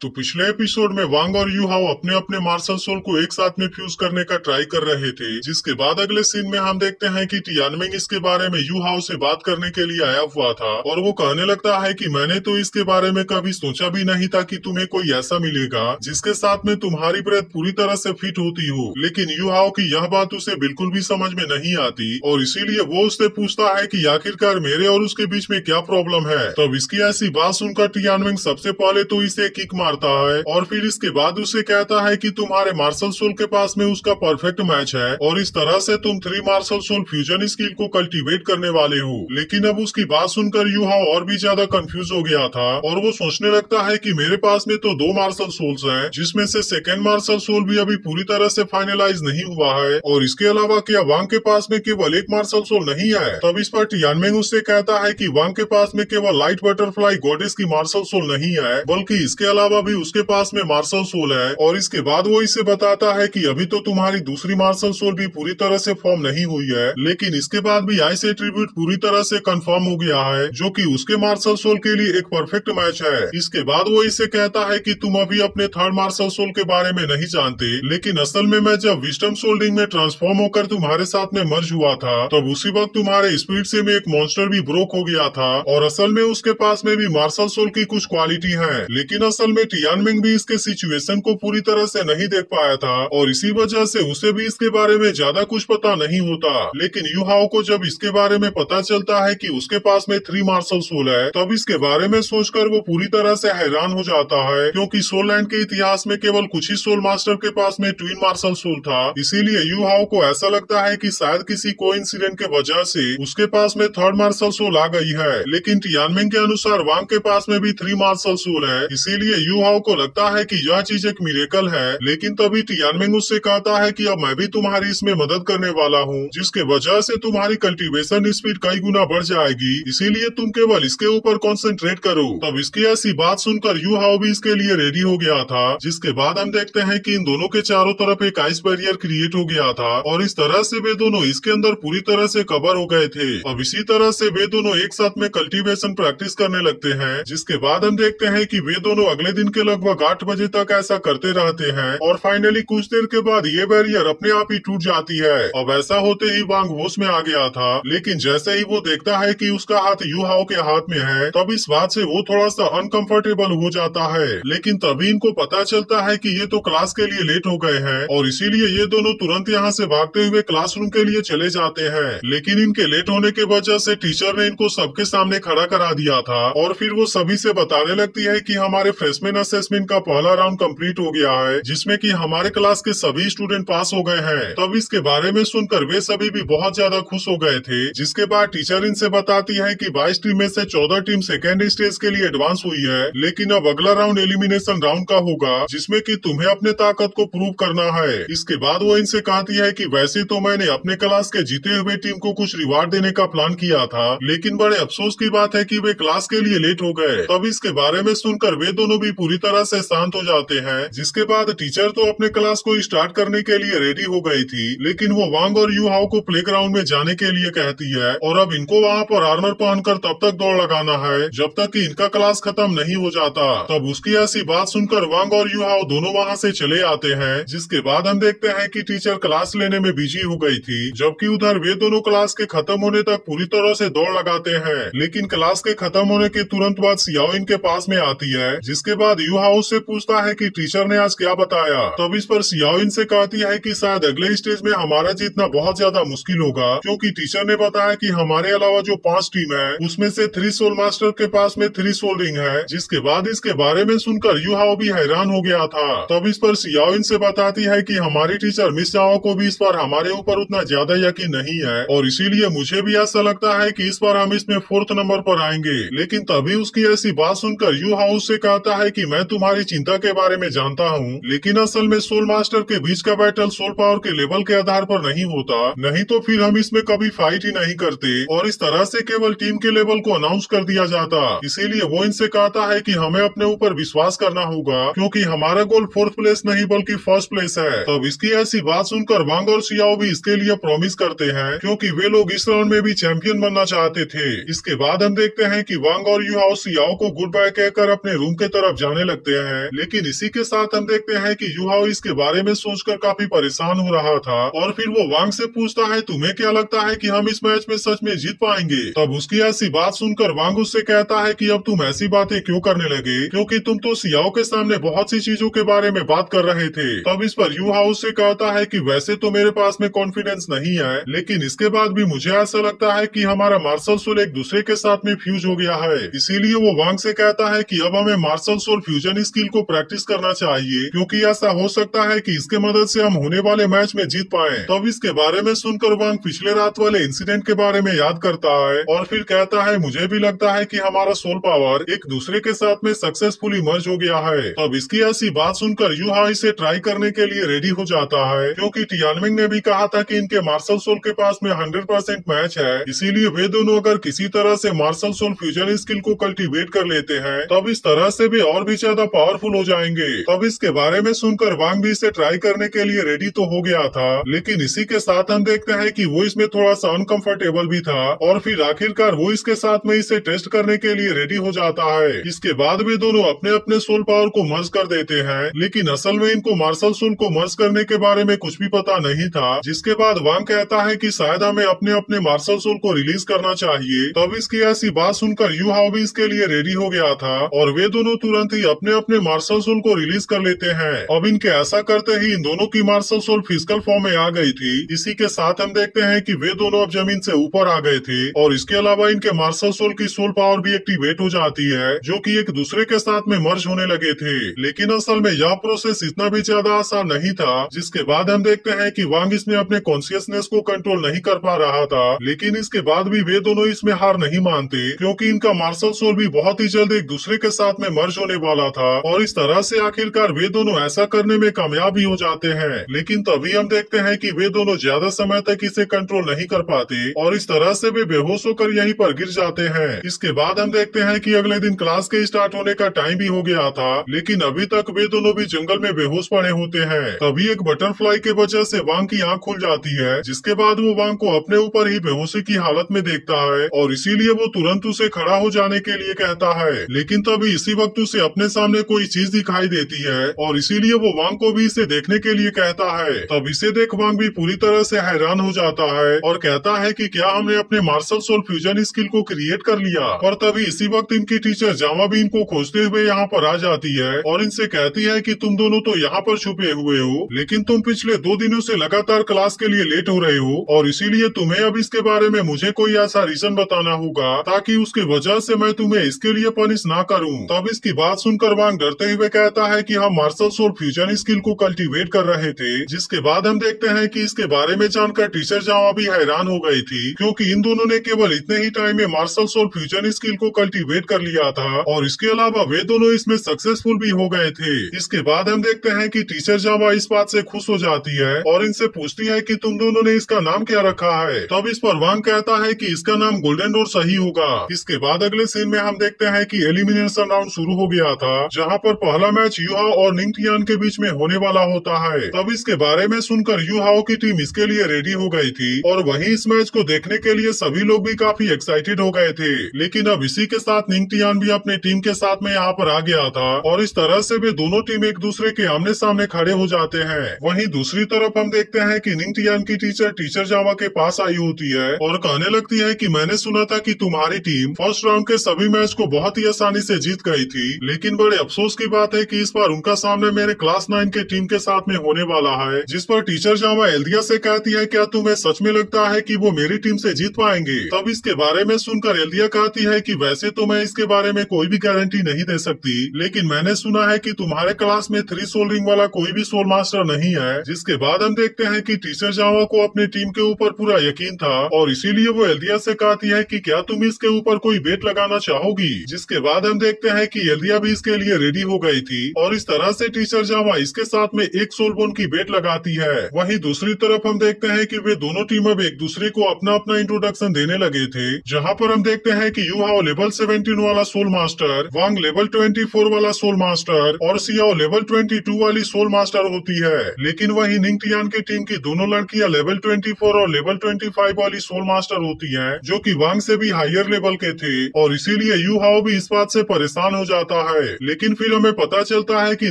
तो पिछले एपिसोड में वांग और यू हाओ अपने अपने मार्शल सोल को एक साथ में फ्यूज करने का ट्राई कर रहे थे, जिसके बाद अगले सीन में हम देखते हैं कि टियानमिंग इसके बारे में यू हाओ से बात करने के लिए आया हुआ था और वो कहने लगता है कि मैंने तो इसके बारे में कभी सोचा भी नहीं था कि तुम्हें कोई ऐसा मिलेगा जिसके साथ में तुम्हारी ब्रेथ पूरी तरह से फिट होती हो। लेकिन यू हाओ की यह बात उसे बिल्कुल भी समझ में नहीं आती और इसीलिए वो उससे पूछता है कि आखिरकार मेरे और उसके बीच में क्या प्रॉब्लम है। तब इसकी ऐसी बात सुनकर टियानमिंग सबसे पहले तो इसे किक मारता है और फिर इसके बाद उसे कहता है कि तुम्हारे मार्शल सोल के पास में उसका परफेक्ट मैच है और इस तरह से तुम 3 मार्शल सोल फ्यूजन स्किल को कल्टीवेट करने वाले हो। लेकिन अब उसकी बात सुनकर यू हाओ और भी ज्यादा कंफ्यूज हो गया था और वो सोचने लगता है कि मेरे पास में तो 2 मार्शल सोल्स हैं, जिसमें से सेकेंड मार्शल सोल भी अभी पूरी तरह से फाइनलाइज नहीं हुआ है और इसके अलावा क्या वांग के पास में केवल एक मार्शल सोल नहीं है। तब इस पर टियानमिंग उससे कहता है कि वांग के पास में केवल लाइट बटरफ्लाई गॉडेस की मार्शल सोल नहीं है, बल्कि इसके अलावा भी उसके पास में मार्शल सोल है। और इसके बाद वो इसे बताता है कि अभी तो तुम्हारी दूसरी मार्शल सोल भी पूरी तरह से फॉर्म नहीं हुई है, लेकिन इसके बाद भी आइस एट्रीब्यूट पूरी तरह से कंफर्म हो गया है, जो कि उसके मार्शल सोल के लिए एक परफेक्ट मैच है। इसके बाद वो इसे कहता है कि तुम अभी अपने थर्ड मार्शल सोल के बारे में नहीं जानते, लेकिन असल में मैं जब विजडम सोल्डिंग में ट्रांसफॉर्म होकर तुम्हारे साथ में मर्ज हुआ था, तब उसी वक्त तुम्हारे स्पीड से में एक मॉन्स्टर भी ब्रोक हो गया था और असल में उसके पास में भी मार्शल सोल की कुछ क्वालिटी है। लेकिन असल में टियानमिंग भी इसके सिचुएशन को पूरी तरह से नहीं देख पाया था और इसी वजह से उसे भी इसके बारे में ज्यादा कुछ पता नहीं होता। लेकिन यू हाओ को जब इसके बारे में पता चलता है कि उसके पास में 3 मार्शल सोल है, तब इसके बारे में सोचकर वो पूरी तरह से हैरान हो जाता है, क्योंकि सोल लैंड के इतिहास में केवल कुछ ही सोल मास्टर के पास में ट्विन मार्शल सोल था। इसीलिए यू हाओ को ऐसा लगता है कि शायद किसी कोइंसिडेंट के वजह से उसके पास में थर्ड मार्शल सोल आ गई है। लेकिन टियानमिंग के अनुसार वांग के पास में भी 3 मार्शल सोल है, इसीलिए यू हाओ को लगता है कि यह चीज एक मिरेकल है। लेकिन तभी टियानमिंग उससे कहता है कि अब मैं भी तुम्हारी इसमें मदद करने वाला हूँ, जिसके वजह से तुम्हारी कल्टीवेशन स्पीड कई गुना बढ़ जाएगी, इसीलिए तुम केवल इसके ऊपर कॉन्सेंट्रेट करो। तब इसकी ऐसी बात सुनकर यू हाओ भी इसके लिए रेडी हो गया था, जिसके बाद हम देखते हैं कि इन दोनों के चारों तरफ एक आइस बैरियर क्रिएट हो गया था और इस तरह से वे दोनों इसके अंदर पूरी तरह से कवर हो गए थे। अब इसी तरह से वे दोनों एक साथ में कल्टीवेशन प्रैक्टिस करने लगते हैं, जिसके बाद हम देखते हैं कि वे दोनों अगले दिन के लगभग 8 बजे तक ऐसा करते रहते हैं और फाइनली कुछ देर के बाद ये बैरियर अपने आप ही टूट जाती है। अब ऐसा होते ही वांग होश में आ गया था, लेकिन जैसे ही वो देखता है कि उसका हाथ यू हाओ के हाथ में है, तब इस बात से वो थोड़ा सा अनकंफर्टेबल हो जाता है। लेकिन तभी इनको पता चलता है कि ये तो क्लास के लिए लेट हो गए हैं और इसीलिए ये दोनों तुरंत यहाँ से भागते हुए क्लासरूम के लिए चले जाते हैं। लेकिन इनके लेट होने की वजह से टीचर ने इनको सबके सामने खड़ा करा दिया था और फिर वो सभी से बताने लगती है कि हमारे फ्रेशमैन असेसमेंट का पहला राउंड कंप्लीट हो गया है, जिसमें कि हमारे क्लास के सभी स्टूडेंट पास हो गए हैं। तब इसके बारे में सुनकर वे सभी भी बहुत ज्यादा खुश हो गए थे। जिसके बाद टीचर इनसे बताती है कि 22 टीम में से 14 टीम सेकेंड स्टेज के लिए एडवांस हुई है, लेकिन अब अगला राउंड एलिमिनेशन राउंड का होगा, जिसमें कि तुम्हें अपने ताकत को प्रूव करना है। इसके बाद वो इनसे कहती है कि वैसे तो मैंने अपने क्लास के जीते हुए टीम को कुछ रिवार्ड देने का प्लान किया था, लेकिन बड़े अफसोस की बात है कि वे क्लास के लिए लेट हो गए। तब इसके बारे में सुनकर वे दोनों भी पूरी तरह से शांत हो जाते हैं। जिसके बाद टीचर तो अपने क्लास को स्टार्ट करने के लिए रेडी हो गई थी, लेकिन वो वांग और यू हाओ को प्लेग्राउंड में जाने के लिए कहती है और अब इनको वहाँ पर आर्मर पहनकर तब तक दौड़ लगाना है जब तक कि इनका क्लास खत्म नहीं हो जाता। तब उसकी ऐसी बात सुनकर वांग और यू हाओ दोनों वहाँ से चले आते हैं। जिसके बाद हम देखते हैं कि टीचर क्लास लेने में बिजी हो गई थी, जबकि उधर वे दोनों क्लास के खत्म होने तक पूरी तरह से दौड़ लगाते हैं। लेकिन क्लास के खत्म होने के तुरंत बाद सियाओ इनके पास में आती है, जिसके बाद यू हाओ से पूछता है कि टीचर ने आज क्या बताया। तब इस पर सियाओ इनसे कहती है कि शायद अगले स्टेज में हमारा जीतना बहुत ज्यादा मुश्किल होगा, क्योंकि टीचर ने बताया कि हमारे अलावा जो 5 टीम है उसमें से 3 सोल मास्टर के पास में 3 सोल रिंग है। जिसके बाद इसके बारे में सुनकर यू हाओ भी हैरान हो गया था। तब इस पर सियाओ इनसे बताती है कि हमारी टीचर मिस चाओ को भी इस बार हमारे ऊपर उतना ज्यादा यकीन नहीं है और इसीलिए मुझे भी ऐसा लगता है कि इस बार हम इसमें 4th नंबर पर आएंगे। लेकिन तभी उसकी ऐसी बात सुनकर यू हाउ से कहता है कि मैं तुम्हारी चिंता के बारे में जानता हूँ, लेकिन असल में सोल मास्टर के बीच का बैटल सोल पावर के लेवल के आधार पर नहीं होता, नहीं तो फिर हम इसमें कभी फाइट ही नहीं करते और इस तरह से केवल टीम के लेवल को अनाउंस कर दिया जाता। इसीलिए वो इनसे कहता है कि हमें अपने ऊपर विश्वास करना होगा, क्योंकि हमारा गोल 4th प्लेस नहीं बल्कि 1st प्लेस है। तब इसकी ऐसी बात सुनकर वांग और सियाओ भी इसके लिए प्रॉमिस करते हैं, क्योंकि वे लोग इस राउंड में भी चैंपियन बनना चाहते थे। इसके बाद हम देखते हैं कि वांग और युहाओ सियाओ को गुड बाय कहकर अपने रूम के तरफ जाने लगते हैं। लेकिन इसी के साथ हम देखते हैं कि यूहाओ इसके बारे में सोचकर काफी परेशान हो रहा था और फिर वो वांग से पूछता है, तुम्हें क्या लगता है कि हम इस मैच में सच में जीत पाएंगे? तब उसकी ऐसी बात सुनकर वांग उससे कहता है कि अब तुम ऐसी बातें क्यों करने लगे, क्योंकि तुम तो सियाओ के सामने बहुत सी चीजों के बारे में बात कर रहे थे। तब इस पर यूहाओ उससे कहता है कि वैसे तो मेरे पास में कॉन्फिडेंस नहीं है, लेकिन इसके बाद भी मुझे ऐसा लगता है कि हमारा मार्शल सोल एक दूसरे के साथ में फ्यूज हो गया है। इसीलिए वो वांग से कहता है कि अब हमें मार्शल सोल फ्यूजन स्किल को प्रैक्टिस करना चाहिए, क्योंकि ऐसा हो सकता है कि इसके मदद से हम होने वाले मैच में जीत पाएं। तब इसके बारे में सुनकर वांग पिछले रात वाले इंसिडेंट के बारे में याद करता है और फिर कहता है, मुझे भी लगता है कि हमारा सोल पावर एक दूसरे के साथ में सक्सेसफुली मर्ज हो गया है। तब इसकी ऐसी बात सुनकर यूहाओ इसे ट्राई करने के लिए रेडी हो जाता है, क्योंकि टियानमिंग ने भी कहा था कि इनके मार्शल सोल के पास में 100% मैच है। इसीलिए वे दोनों अगर किसी तरह से मार्शल सोल फ्यूजन स्किल को कल्टीवेट कर लेते हैं, तब इस तरह से भी और भी ज्यादा पावरफुल हो जाएंगे। तब इसके बारे में सुनकर वांग भी इसे ट्राई करने के लिए रेडी तो हो गया था, लेकिन इसी के साथ हम देखते हैं कि वो इसमें थोड़ा सा अनकंफर्टेबल भी था और फिर आखिरकार वो इसके साथ में इसे टेस्ट करने के लिए रेडी हो जाता है। इसके बाद वे दोनों अपने अपने सोल पावर को मर्ज कर देते हैं, लेकिन असल में इनको मार्शल सोल को मर्ज करने के बारे में कुछ भी पता नहीं था। जिसके बाद वांग कहता है कि शायद हमें अपने अपने मार्शल सोल को रिलीज करना चाहिए। तब इसकी ऐसी बात सुनकर यूहाओ भी इसके लिए रेडी हो गया था और वे दोनों तुरंत ही अपने अपने मार्शल सोल को रिलीज कर लेते हैं। अब इनके ऐसा करते ही इन दोनों की मार्शल सोल फिजिकल फॉर्म में आ गई थी। इसी के साथ हम देखते हैं कि वे दोनों अब जमीन से ऊपर आ गए थे और इसके अलावा इनके मार्शल सोल की सोल पावर भी एक्टिवेट हो जाती है, जो कि एक दूसरे के साथ में मर्ज होने लगे थे। लेकिन असल में यह प्रोसेस इतना भी ज्यादा आसान नहीं था। जिसके बाद हम देखते हैं कि वांग इसमें अपने कॉन्शियसनेस को कंट्रोल नहीं कर पा रहा था, लेकिन इसके बाद भी वे दोनों इसमें हार नहीं मानते, क्योंकि इनका मार्शल सोल भी बहुत ही जल्द एक दूसरे के साथ में मर्ज होने वाला था और इस तरह से आखिरकार वे दोनों ऐसा करने में कामयाब भी हो जाते हैं। लेकिन तभी हम देखते हैं कि वे दोनों ज्यादा समय तक इसे कंट्रोल नहीं कर पाते और इस तरह से वे बेहोश होकर यहीं पर गिर जाते हैं। इसके बाद हम देखते हैं कि अगले दिन क्लास के स्टार्ट होने का टाइम भी हो गया था, लेकिन अभी तक वे दोनों भी जंगल में बेहोश पड़े होते हैं। तभी एक बटरफ्लाई के वजह से वांग की आंख खुल जाती है, जिसके बाद वो वांग को अपने ऊपर ही बेहोशी की हालत में देखता है और इसीलिए वो तुरंत उसे खड़ा हो जाने के लिए कहता है। लेकिन तभी इसी वक्त उसे अपने सामने कोई चीज दिखाई देती है और इसीलिए वो वांग को भी इसे देखने के लिए कहता है। तब इसे देख वांग भी पूरी तरह से हैरान हो जाता है और कहता है कि क्या हमने अपने मार्शल सोल फ्यूजन स्किल को क्रिएट कर लिया। और तभी इसी वक्त इनकी टीचर जावा भी इनको खोजते हुए यहाँ पर आ जाती है और इनसे कहती है कि तुम दोनों तो यहाँ पर छुपे हुए हो, लेकिन तुम पिछले 2 दिनों से लगातार क्लास के लिए लेट हो रहे हो और इसीलिए तुम्हें अब इसके बारे में मुझे कोई ऐसा रीजन बताना होगा ताकि उसकी वजह से मैं तुम्हें इसके लिए पनिश ना करूं। तब इसकी बात सुनकर वांग डरते हुए कहता है कि हम मार्शल सोल फ्यूजन स्किल को कल्टीवेट कर रहे थे। जिसके बाद हम देखते हैं कि इसके बारे में जानकर टीचर जावा भी हैरान हो गई थी, क्योंकि इन दोनों ने केवल इतने ही टाइम में मार्शल सोल फ्यूजन स्किल को कल्टीवेट कर लिया था और इसके अलावा वे दोनों इसमें सक्सेसफुल भी हो गए थे। इसके बाद हम देखते हैं कि टीचर जावा इस बात से खुश हो जाती है और इनसे पूछती है कि तुम दोनों ने इसका नाम क्या रखा है। तब इस पर वांग कहता है कि इसका नाम गोल्डन डोर सही होगा। इसके बाद अगले सीन में हम देखते हैं कि एलिमिनेशन राउंड शुरू हो गया था, जहां पर पहला मैच यूहाओ और निंगटियान के बीच में होने वाला होता है। तब इसके बारे में सुनकर यूहाओ की टीम इसके लिए रेडी हो गई थी और वहीं इस मैच को देखने के लिए सभी लोग भी काफी एक्साइटेड हो गए थे। लेकिन अब इसी के साथ निंगटियान भी अपने टीम के साथ में यहाँ पर आ गया था और इस तरह से वे दोनों टीम एक दूसरे के आमने सामने खड़े हो जाते हैं। वहीं दूसरी तरफ हम देखते हैं कि निंगटियान की टीचर जावा के पास आई होती है और कहने लगती है कि मैंने सुना था कि तुम्हारी टीम फर्स्ट राउंड के सभी मैच को बहुत ही आसानी से जीत गई थी, लेकिन बड़े अफसोस की बात है कि इस बार उनका सामना मेरे क्लास 9 के टीम के साथ में होने वाला है। जिस पर टीचर जावा एल्दिया से कहती है, क्या तुम्हें सच में लगता है कि वो मेरी टीम से जीत पाएंगे? तब इसके बारे में सुनकर एल्दिया कहती है कि वैसे तो मैं इसके बारे में कोई भी गारंटी नहीं दे सकती, लेकिन मैंने सुना है कि तुम्हारे क्लास में 3 सोल रिंग वाला कोई भी सोल मास्टर नहीं है। जिसके बाद हम देखते हैं कि टीचर जावा को अपनी टीम के ऊपर पूरा यकीन था और इसीलिए वो एल्दिया से कहती है कि क्या तुम इसके ऊपर कोई बेट लगाना चाहोगी। जिसके बाद हम देखते हैं कि एल्दिया भी इसके लिए रेडी हो गई थी और इस तरह से टीचर जावा इसके साथ में एक सोल बोन की बेट लगाती है। वहीं दूसरी तरफ हम देखते हैं कि वे दोनों टीम अब एक दूसरे को अपना अपना इंट्रोडक्शन देने लगे थे, जहाँ पर हम देखते हैं कि यूहाओ लेवल 17 वाला सोल मास्टर, वांग लेवल 24 वाला सोल मास्टर और सियाओ लेवल 22 वाली सोल मास्टर होती है। लेकिन वहीं निंगटियान की टीम की दोनों लड़कियां लेवल 24 और लेवल 25 वाली सोल मास्टर होती हैं, जो कि वांग से भी हायर लेवल के थे और इसीलिए यूहाओ भी इस बात से परेशान हो जाता है है, लेकिन फिर हमें पता चलता है कि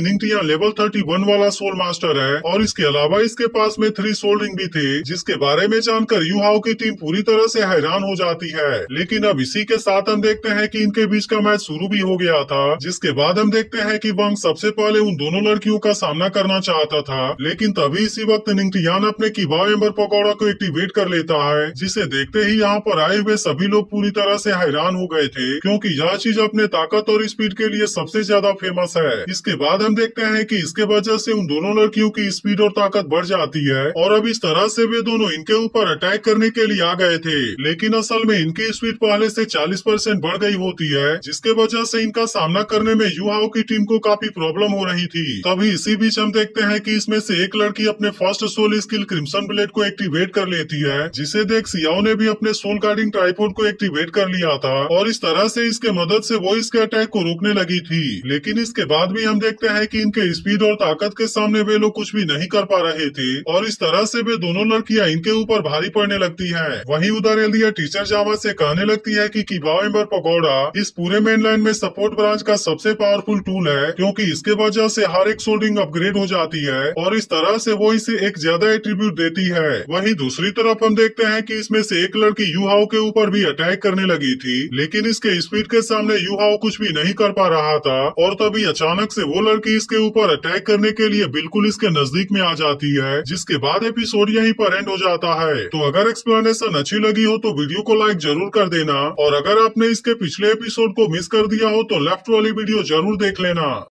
निंगटिया लेवल 31 वाला सोल मास्टर है और इसके अलावा इसके पास में 3 सोल रिंग भी थे, जिसके बारे में जानकर यू हाओ की टीम पूरी तरह से हैरान हो जाती है। लेकिन अब इसी के साथ हम देखते हैं कि इनके बीच का मैच शुरू भी हो गया था, जिसके बाद हम देखते हैं कि वांग सबसे पहले उन दोनों लड़कियों का सामना करना चाहता था, लेकिन तभी इसी वक्त निंगटियान अपने किबाओ एम्बर पकौड़ा को एक्टिवेट कर लेता है, जिसे देखते ही यहाँ पर आए हुए सभी लोग पूरी तरह से हैरान हो गए थे, क्योंकि यह चीज अपने ताकत और स्पीड के लिए सबसे ज्यादा फेमस है। इसके बाद हम देखते हैं कि इसके वजह से उन दोनों लड़कियों की स्पीड और ताकत बढ़ जाती है और अब इस तरह से वे दोनों इनके ऊपर अटैक करने के लिए आ गए थे, लेकिन असल में इनकी स्पीड पहले से 40% बढ़ गई होती है, जिसके वजह से इनका सामना करने में यू हाओ की टीम को काफी प्रॉब्लम हो रही थी। तभी इसी बीच हम देखते हैं कि इसमें से एक लड़की अपने first soul skill crimson blade को एक्टिवेट कर लेती है, जिसे देख सियाओ ने भी अपने सोल गार्डिंग ट्राइपोड को एक्टिवेट कर लिया था और इस तरह से इसके मदद से वो इसके अटैक को रोकने लगी थी। लेकिन इसके बाद भी हम देखते हैं कि इनके स्पीड और ताकत के सामने वे लोग कुछ भी नहीं कर पा रहे थे और इस तरह से वे दोनों लड़कियां इनके ऊपर भारी पड़ने लगती हैं। वहीं उधर एलिया टीचर जावा से कहने लगती है कि किबाओ एम्बर पकौड़ा इस पूरे मेन लाइन में सपोर्ट ब्रांच का सबसे पावरफुल टूल है, क्योंकि इसके वजह से हर एक सोल रिंग अपग्रेड हो जाती है और इस तरह से वो इसे एक ज्यादा एट्रीब्यूट देती है। वहीं दूसरी तरफ हम देखते हैं कि इसमें से एक लड़की यू हाओ के ऊपर भी अटैक करने लगी थी, लेकिन इसके स्पीड के सामने यू हाओ कुछ भी नहीं कर पा रहा था और तभी अचानक से वो लड़की इसके ऊपर अटैक करने के लिए बिल्कुल इसके नजदीक में आ जाती है, जिसके बाद एपिसोड यहीं पर एंड हो जाता है। तो अगर एक्सप्लेनेशन अच्छी लगी हो तो वीडियो को लाइक जरूर कर देना और अगर आपने इसके पिछले एपिसोड को मिस कर दिया हो तो लेफ्ट वाली वीडियो जरूर देख लेना।